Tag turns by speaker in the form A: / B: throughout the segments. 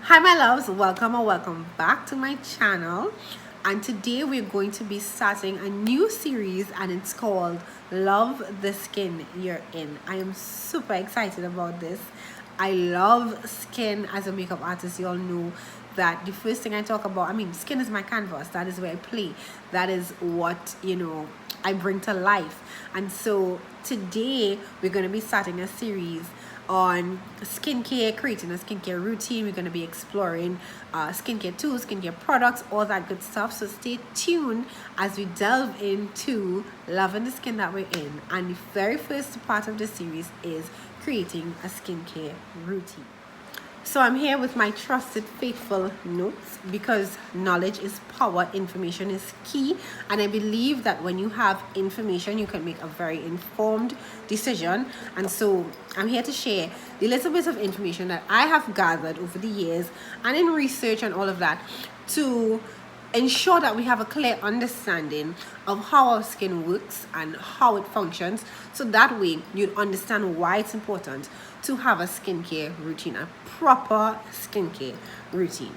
A: Hi my loves, welcome or welcome back to my channel, and today we're going to be starting a new series and it's called Love the Skin You're In. I am super excited about this. I love skin. As a makeup artist, you all know that the first thing I talk about, skin is my canvas. That is where I play. That is what I bring to life. And so today we're going to be starting a series on skincare, creating a skincare routine. We're going to be exploring skincare tools, skincare products, all that good stuff. So stay tuned as we delve into loving the skin that we're in. And the very first part of the series is creating a skincare routine. So I'm here with my trusted faithful notes because knowledge is power, information is key, and I believe that when you have information you can make a very informed decision. And so I'm here to share the little bit of information that I have gathered over the years and in research and all of that to ensure that we have a clear understanding of how our skin works and how it functions, so that way you'd understand why it's important to have a skincare routine, a proper skincare routine.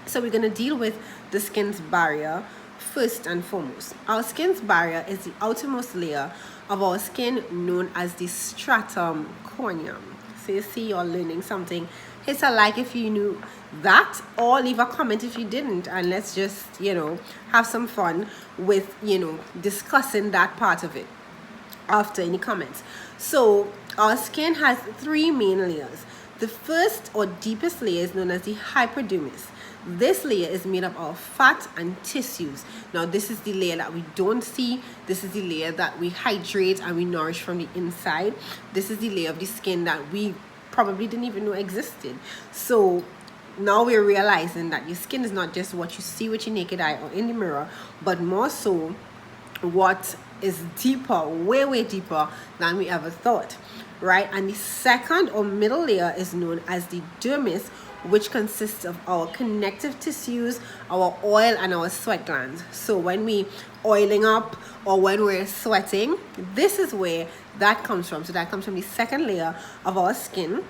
A: So we're going to deal with the skin's barrier first and foremost. Our skin's barrier is the outermost layer of our skin known as the stratum corneum. So you see, you're learning something. Hit a like if you knew that, or leave a comment if you didn't, and let's just have some fun with discussing that part of it after any comments. So our skin has three main layers. The first or deepest layer is known as the hypodermis. This layer is made up of fat and tissues. Now this is the layer that we don't see. This is the layer that we hydrate and we nourish from the inside. This is the layer of the skin that we probably didn't even know existed. So now we're realizing that your skin is not just what you see with your naked eye or in the mirror, but more so what is deeper, way deeper than we ever thought, right? And the second or middle layer is known as the dermis, which consists of our connective tissues, our oil, and our sweat glands. So when we oiling up or when we're sweating, this is where that comes from. So that comes from the second layer of our skin.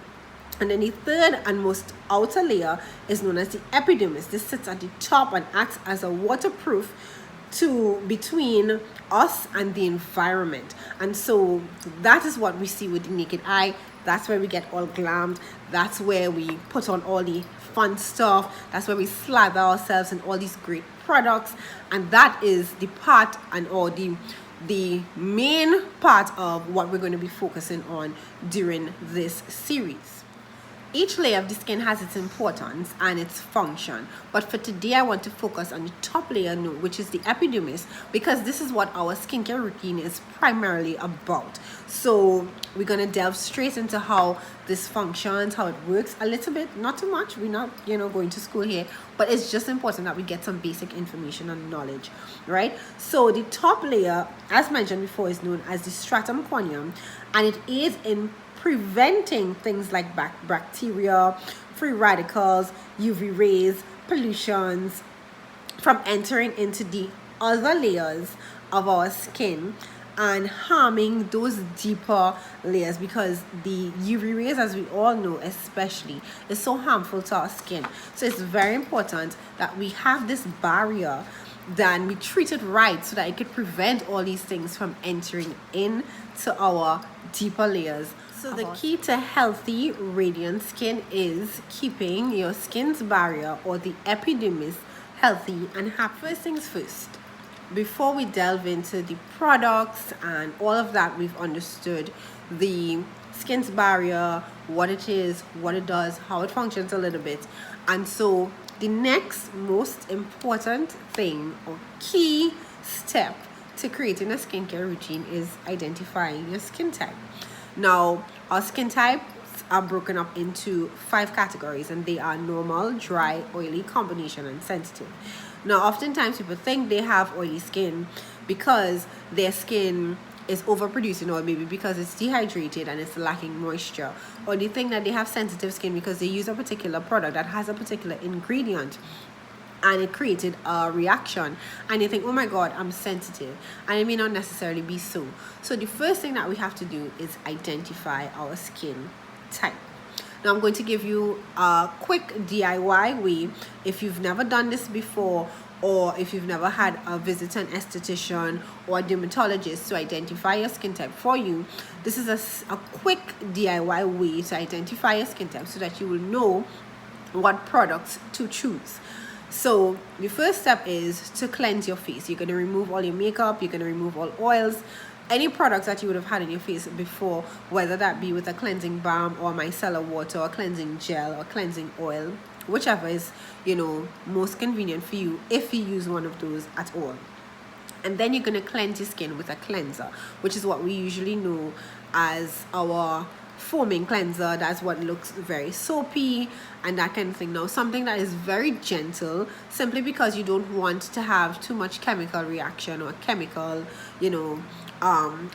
A: And then the third and most outer layer is known as the epidermis. This sits at the top and acts as a waterproof between us and the environment. And so that is what we see with the naked eye. That's where we get all glammed. That's where we put on all the fun stuff. That's where we slather ourselves in all these great products. And that is the part or the main part of what we're going to be focusing on during this series. Each layer of the skin has its importance and its function, but for today I want to focus on the top layer, which is the epidermis, because this is what our skincare routine is primarily about. So we're going to delve straight into how this functions, how it works a little bit, not too much. We're not going to school here, but it's just important that we get some basic information and knowledge, right? So the top layer, as mentioned before, is known as the stratum corneum, and it aids in preventing things like bacteria, free radicals, UV rays, pollutions from entering into the other layers of our skin and harming those deeper layers, because the UV rays, as we all know especially, is so harmful to our skin. So it's very important that we have this barrier, then we treat it right so that it could prevent all these things from entering into our deeper layers. So the key to healthy, radiant skin is keeping your skin's barrier or the epidermis healthy and happy. First things first, before we delve into the products and all of that, we've understood the skin's barrier, what it is, what it does, how it functions a little bit. And so the next most important thing or key step to creating a skincare routine is identifying your skin type. Now, our skin types are broken up into 5 categories, and they are normal, dry, oily, combination, and sensitive. Now, oftentimes people think they have oily skin because their skin is overproducing oil, maybe because it's dehydrated and it's lacking moisture, or they think that they have sensitive skin because they use a particular product that has a particular ingredient and it created a reaction, and you think, oh my god, I'm sensitive, and it may not necessarily be so. So the first thing that we have to do is identify our skin type. Now I'm going to give you a quick DIY way if you've never done this before, or if you've never had a visit to an esthetician or a dermatologist to identify your skin type for you. This is a quick DIY way to identify your skin type so that you will know what products to choose. So the first step is to cleanse your face. You're going to remove all your makeup, you're going to remove all oils, any products that you would have had in your face before, whether that be with a cleansing balm or micellar water or cleansing gel or cleansing oil, whichever is, most convenient for you if you use one of those at all. And then you're going to cleanse your skin with a cleanser, which is what we usually know as our foaming cleanser. That's what looks very soapy and that kind of thing. Now, something that is very gentle, simply because you don't want to have too much chemical reaction or chemical,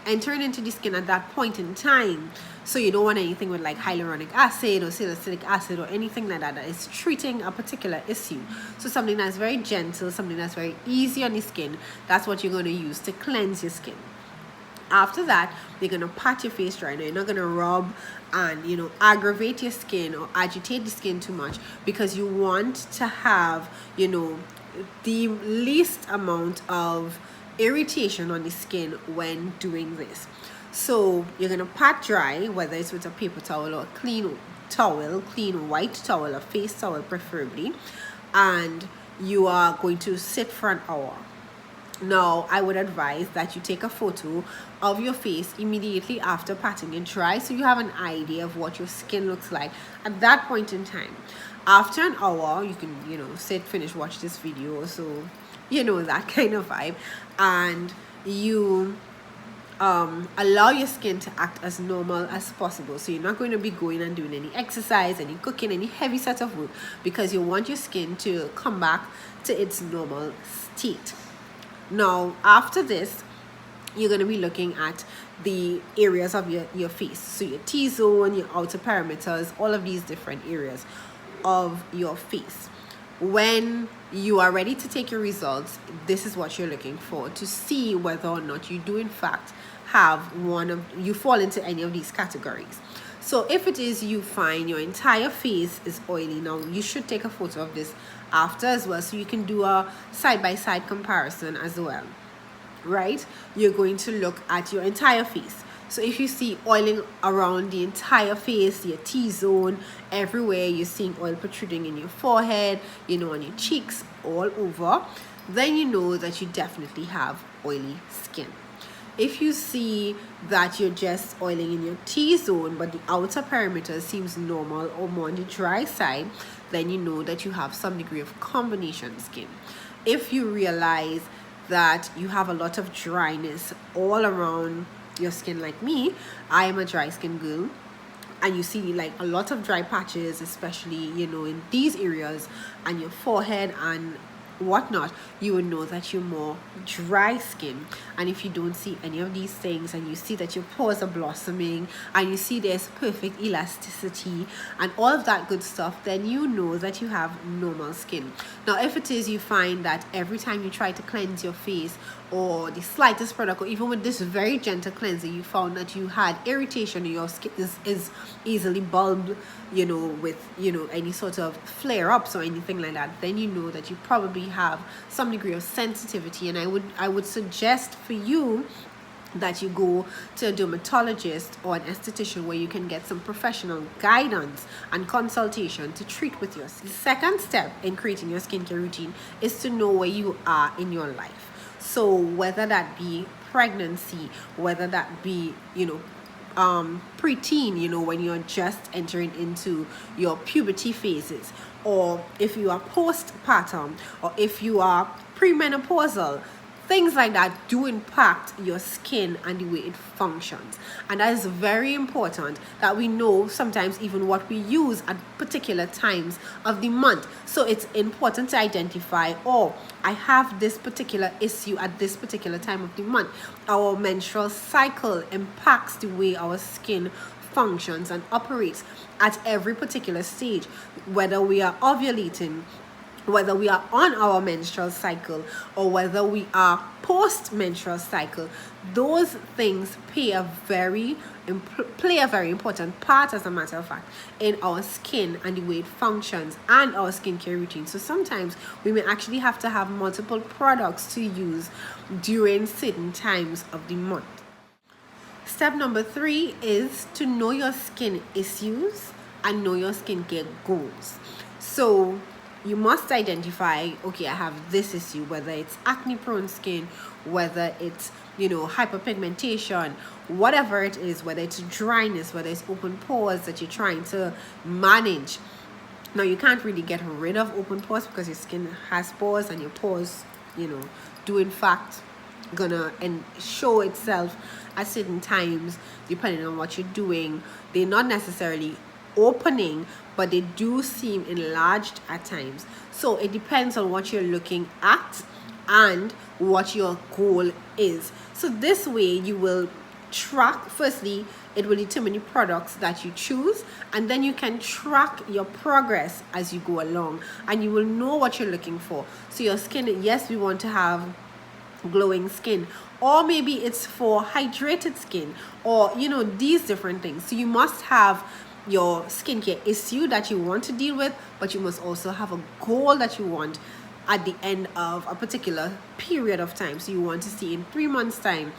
A: entering into the skin at that point in time. So you don't want anything with like hyaluronic acid or salicylic acid or anything like that that is treating a particular issue. So something that's very gentle, something that's very easy on the skin, that's what you're going to use to cleanse your skin. After that, you're going to pat your face dry. Now, you're not going to rub and, aggravate your skin or agitate the skin too much, because you want to have, the least amount of irritation on the skin when doing this. So you're going to pat dry, whether it's with a paper towel or a clean towel, clean white towel, a face towel preferably, and you are going to sit for an hour. Now, I would advise that you take a photo of your face immediately after patting it dry, so you have an idea of what your skin looks like at that point in time. After an hour, you can, sit, finish, watch this video, so that kind of vibe, and you allow your skin to act as normal as possible. So you're not going to be going and doing any exercise, any cooking, any heavy set of work, because you want your skin to come back to its normal state. Now, after this, you're going to be looking at the areas of your face. So your T-zone, your outer perimeters, all of these different areas of your face. When you are ready to take your results, this is what you're looking for to see whether or not you do in fact have you fall into any of these categories. So if it is you find your entire face is oily, now you should take a photo of this after as well, so you can do a side-by-side comparison as well, right? You're going to look at your entire face. So if you see oiling around the entire face, your T-zone, everywhere, you're seeing oil protruding in your forehead, on your cheeks, all over, then you know that you definitely have oily skin. If you see that you're just oiling in your T-zone, but the outer perimeter seems normal or more on the dry side, then you know that you have some degree of combination skin. If you realize that you have a lot of dryness all around your skin, like me, I am a dry skin girl, and you see like a lot of dry patches, especially, in these areas and your forehead and whatnot, you would know that you're more dry skin. And if you don't see any of these things, and you see that your pores are blossoming, and you see there's perfect elasticity and all of that good stuff, then you know that you have normal skin. Now, if it is you find that every time you try to cleanse your face, or the slightest product, or even with this very gentle cleanser, you found that you had irritation in your skin, is easily bulbed, with any sort of flare ups or anything like that, then you know that you probably have some degree of sensitivity. And I would suggest for you that you go to a dermatologist or an esthetician, where you can get some professional guidance and consultation to treat with your skin. The second step in creating your skincare routine is to know where you are in your life. So whether that be pregnancy, whether that be, preteen, when you're just entering into your puberty phases, or if you are postpartum, or if you are premenopausal, things like that do impact your skin and the way it functions. And that is very important, that we know sometimes even what we use at particular times of the month. So it's important to identify, I have this particular issue at this particular time of the month. Our menstrual cycle impacts the way our skin functions and operates at every particular stage, whether we are ovulating, whether we are on our menstrual cycle, or whether we are post-menstrual cycle. Those things play a very play a very important part, as a matter of fact, in our skin and the way it functions and our skincare routine. So sometimes we may actually have to have multiple products to use during certain times of the month. Step number 3 is to know your skin issues and know your skincare goals. So you must identify, okay, I have this issue, whether it's acne prone skin, whether it's, hyperpigmentation, whatever it is, whether it's dryness, whether it's open pores that you're trying to manage. Now, you can't really get rid of open pores because your skin has pores, and your pores, do in fact gonna show itself at certain times depending on what you're doing. They're not necessarily opening, but they do seem enlarged at times. So it depends on what you're looking at and what your goal is. So this way you will track. Firstly, it will determine the products that you choose, and then you can track your progress as you go along, and you will know what you're looking for. So your skin, yes, we want to have glowing skin, or maybe it's for hydrated skin, or these different things. So you must have your skincare issue that you want to deal with, but you must also have a goal that you want at the end of a particular period of time. So you want to see in 3 months time.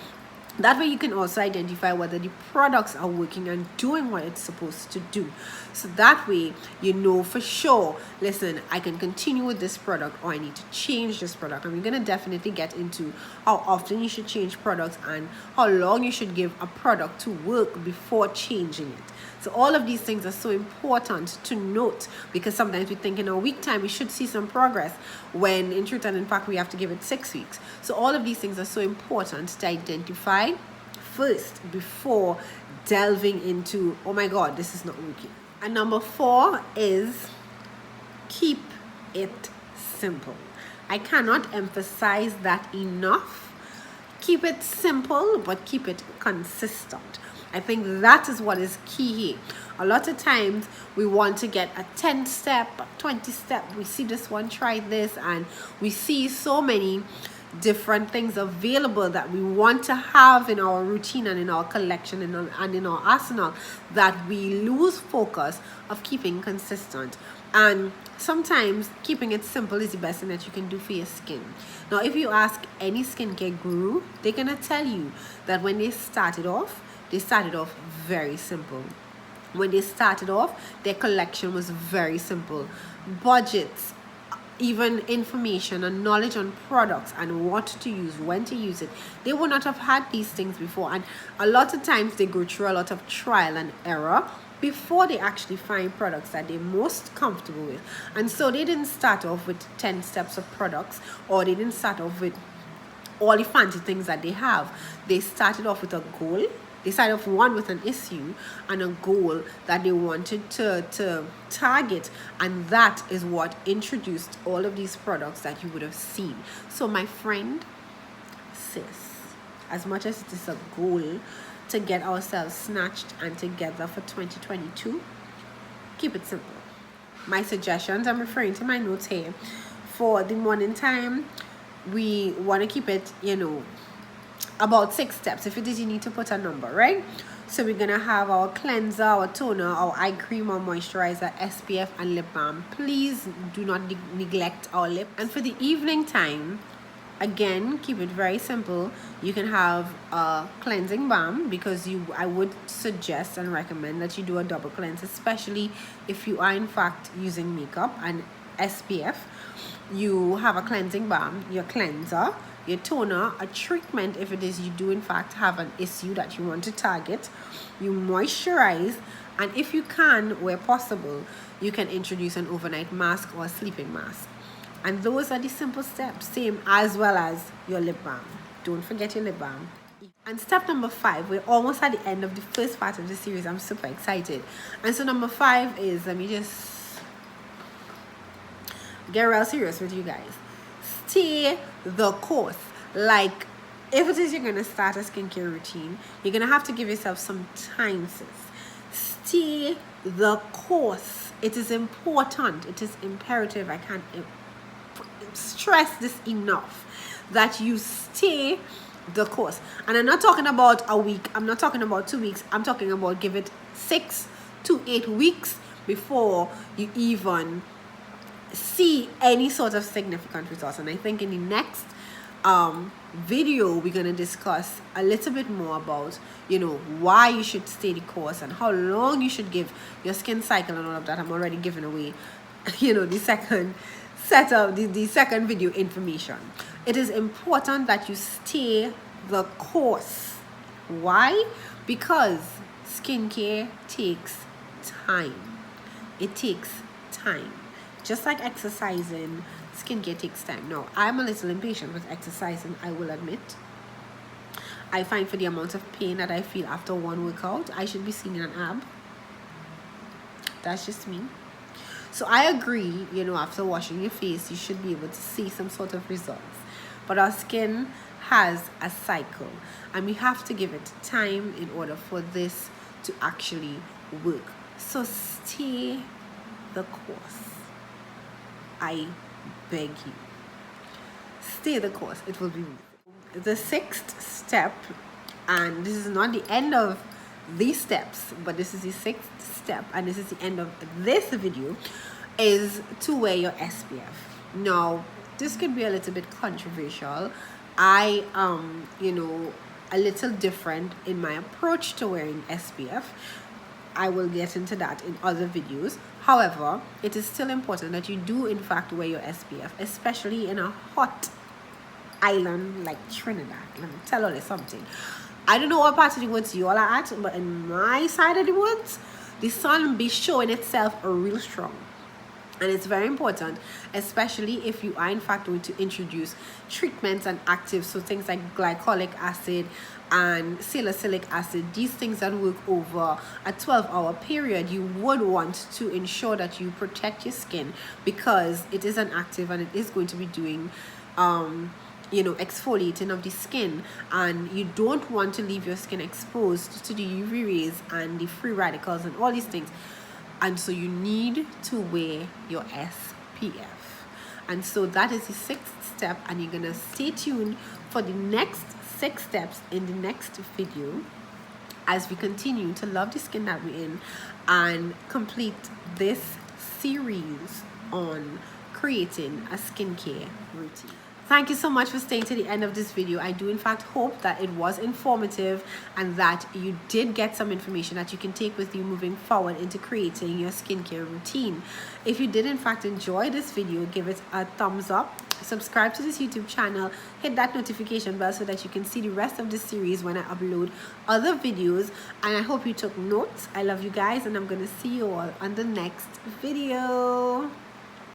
A: That way you can also identify whether the products are working and doing what it's supposed to do. So that way you know for sure, listen, I can continue with this product, or I need to change this product. And we're going to definitely get into how often you should change products and how long you should give a product to work before changing it. So all of these things are so important to note, because sometimes we think in a week time we should see some progress, when in truth and in fact we have to give it 6 weeks. So all of these things are so important to identify first before delving into, oh my God, this is not working. And number 4 is keep it simple. I cannot emphasize that enough. Keep it simple, but keep it consistent. I think that is what is key here. A lot of times we want to get a 10-step, 20-step. We see this one, try this, and we see so many different things available that we want to have in our routine and in our collection and in our arsenal, that we lose focus of keeping consistent. And sometimes keeping it simple is the best thing that you can do for your skin. Now, if you ask any skincare guru, they're gonna tell you that when they started off very simple. When they started off, their collection was very simple. Budgets, even information and knowledge on products and what to use, when to use it, they would not have had these things before. And a lot of times they go through a lot of trial and error before they actually find products that they're most comfortable with. And so they didn't start off with 10 steps of products, or they didn't start off with all the fancy things that they have. They started off with a goal. They started off with an issue and a goal that they wanted to target, and that is what introduced all of these products that you would have seen. So my friend, sis, as much as it is a goal to get ourselves snatched and together for 2022, keep it simple. My suggestions, I'm referring to my notes here. For the morning time, we want to keep it, about 6 steps. If it is, you need to put a number, right? So we're gonna have our cleanser, our toner, our eye cream, our moisturizer, SPF, and lip balm. Please do not neglect our lip. And for the evening time, again, keep it very simple. You can have a cleansing balm, because I would suggest and recommend that you do a double cleanse, especially if you are in fact using makeup and SPF. You have a cleansing balm, your cleanser, your toner, a treatment if it is you do in fact have an issue that you want to target. You moisturize, and if you can, where possible, you can introduce an overnight mask or a sleeping mask. And those are the simple steps, same as well as your lip balm. Don't forget your lip balm. And step number 5, we're almost at the end of the first part of the series. I'm super excited. And so number 5 is, let me just get real serious with you guys. Stay the course. Like, if it is you're gonna start a skincare routine, you're gonna have to give yourself some time, sis. Stay the course. It is important. It is imperative. I can't stress this enough, that you stay the course. And I'm not talking about a week, I'm not talking about 2 weeks, I'm talking about give it 6 to 8 weeks before you even see any sort of significant results. And I think in the next video we're going to discuss a little bit more about, you know, why you should stay the course and how long you should give your skin cycle and all of that. I'm already giving away, you know, the second setup, the second video information. It is important that you stay the course. Why? Because skincare takes time. It takes time. Just like exercising, skincare takes time. Now, I'm a little impatient with exercising, I will admit. I find for the amount of pain that I feel after one workout, I should be seeing an ab. That's just me. So I agree, you know, after washing your face, you should be able to see some sort of results. But our skin has a cycle, and we have to give it time in order for this to actually work. So stay the course. I beg you. Stay the course. It will be the 6th step, and this is not the end of these steps, but this is the 6th step, and this is the end of this video, is to wear your SPF. Now, this could be a little bit controversial. I you know, a little different in my approach to wearing SPF. I will get into that in other videos. However, it is still important that you do in fact wear your SPF, especially in a hot island like Trinidad. Let me tell you something. I don't know what part of the woods you all are at, but in my side of the woods, the sun be showing itself real strong. And it's very important, especially if you are in fact going to introduce treatments and actives, so things like glycolic acid and salicylic acid, these things that work over a 12-hour period. You would want to ensure that you protect your skin, because it is an active and it is going to be doing you know, exfoliating of the skin, and you don't want to leave your skin exposed to the UV rays and the free radicals and all these things. And so you need to wear your SPF. And so that is the 6th step, and you're gonna stay tuned for the next 6 steps in the next video as we continue to love the skin that we're in and complete this series on creating a skincare routine. Thank you so much for staying to the end of this video. I do in fact hope that it was informative and that you did get some information that you can take with you moving forward into creating your skincare routine. If you did in fact enjoy this video, give it a thumbs up, subscribe to this YouTube channel, hit that notification bell so that you can see the rest of the series when I upload other videos. And I hope you took notes. I love you guys, and I'm gonna see you all on the next video.